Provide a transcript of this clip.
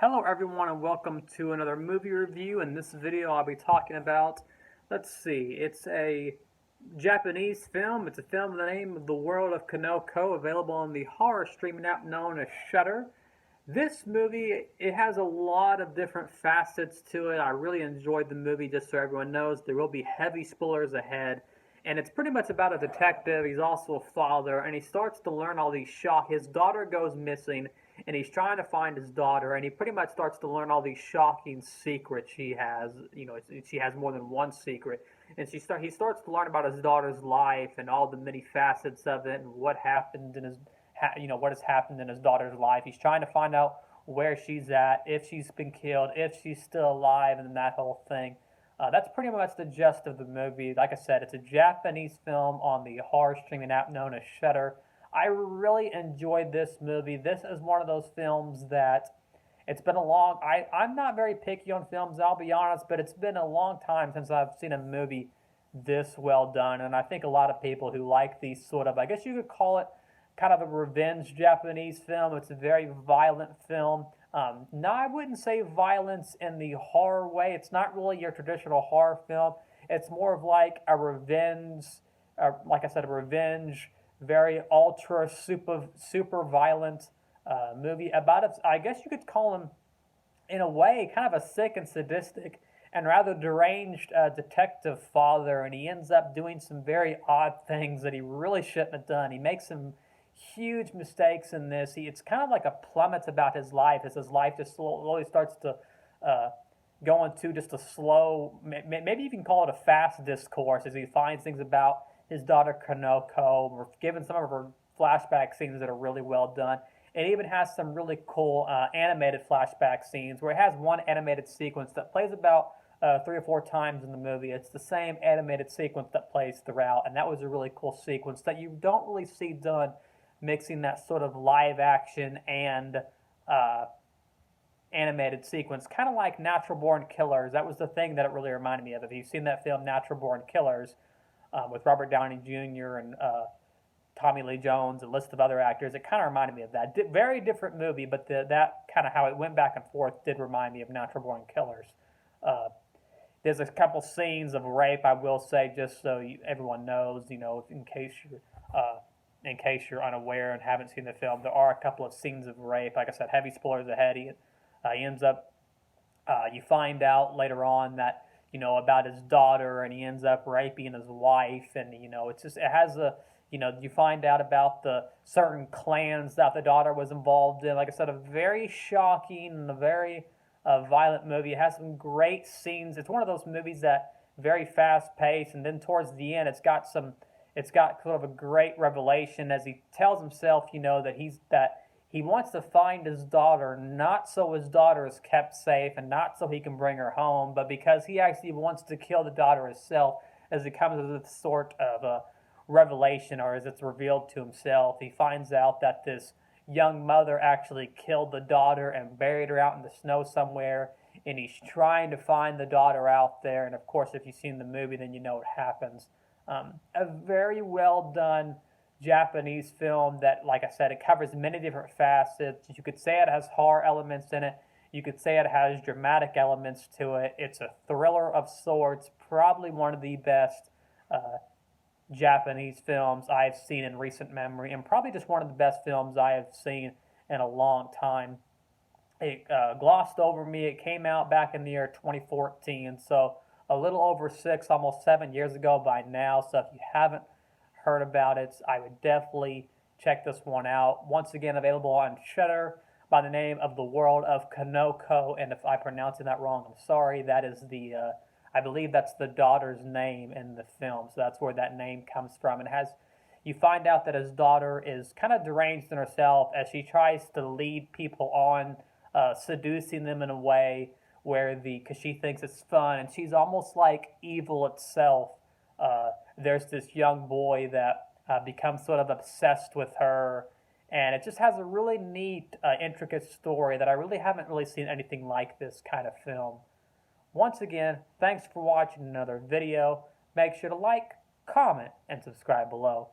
Hello everyone and welcome to another movie review. In this video I'll be talking about, it's a Japanese film. It's a film with the name of The World of Kanako, available on the horror streaming app known as Shudder. This movie, it has a lot of different facets to it. I really enjoyed the movie, just so everyone knows. There will be heavy spoilers ahead. And it's pretty much about a detective. He's also a father, and he starts to learn all these his daughter goes missing, and he's trying to find his daughter, and he pretty much starts to learn all these shocking secrets she has. She has more than one secret, and he starts to learn about his daughter's life and all the many facets of it, and what happened in what has happened in his daughter's life. He's trying to find out where she's at, if she's been killed, if she's still alive, and that whole thing. That's pretty much the gist of the movie. Like I said, it's a Japanese film on the horror streaming app known as Shudder. I really enjoyed this movie. This is one of those films that I'm not very picky on films, I'll be honest, but it's been a long time since I've seen a movie this well done. And I think a lot of people who like these sort of, I guess you could call it kind of a revenge Japanese film. It's a very violent film. No, I wouldn't say violence in the horror way. It's not really your traditional horror film. It's more of like a revenge, like I said, a revenge, very ultra super violent movie about it. I guess you could call him, in a way, kind of a sick and sadistic and rather deranged detective father, and he ends up doing some very odd things that he really shouldn't have done. He makes some huge mistakes in this. It's kind of like a plummet about his life as his life just slowly starts to go into just a slow, maybe you can call it a fast discourse as he finds things about his daughter Kanako. We're given some of her flashback scenes that are really well done. It even has some really cool animated flashback scenes where it has one animated sequence that plays about 3 or 4 times in the movie. It's the same animated sequence that plays throughout, and that was a really cool sequence that you don't really see done, mixing that sort of live action and animated sequence, kind of like Natural Born Killers. That was the thing that it really reminded me of. If you've seen that film Natural Born Killers with Robert Downey Jr. and Tommy Lee Jones, a list of other actors, it kind of reminded me of that. Very different movie, but that kind of how it went back and forth did remind me of Natural Born Killers. There's a couple scenes of rape, I will say, just so everyone knows, in case you're unaware and haven't seen the film, there are a couple of scenes of rape. Like I said, heavy spoilers ahead. He ends up, you find out later on that, about his daughter, and he ends up raping his wife, and, it has you find out about the certain clans that the daughter was involved in. Like I said, a very shocking and a very violent movie. It has some great scenes. It's one of those movies that very fast paced, and then towards the end, it's got sort of a great revelation as he tells himself, that he wants to find his daughter, not so his daughter is kept safe and not so he can bring her home, but because he actually wants to kill the daughter himself, as it comes as a sort of a revelation, or as it's revealed to himself. He finds out that this young mother actually killed the daughter and buried her out in the snow somewhere, and he's trying to find the daughter out there. And of course, if you've seen the movie, then you know what happens. A very well done Japanese film that, like I said, it covers many different facets. You could say it has horror elements in it. You could say it has dramatic elements to it. It's a thriller of sorts, probably one of the best Japanese films I've seen in recent memory, and probably just one of the best films I have seen in a long time. It glossed over me. It came out back in the year 2014, so a little over 6, almost 7 years ago by now. So if you haven't heard about it, I would definitely check this one out. Once again, available on Shudder by the name of The World of Kanako, and if I pronounce that wrong, I'm sorry. That is I believe that's the daughter's name in the film, so that's where that name comes from. And you find out that his daughter is kind of deranged in herself as she tries to lead people on, seducing them in a way because she thinks it's fun, and she's almost like evil itself. There's this young boy that becomes sort of obsessed with her, and it just has a really neat, intricate story that I really haven't seen anything like this kind of film. Once again, thanks for watching another video. Make sure to like, comment, and subscribe below.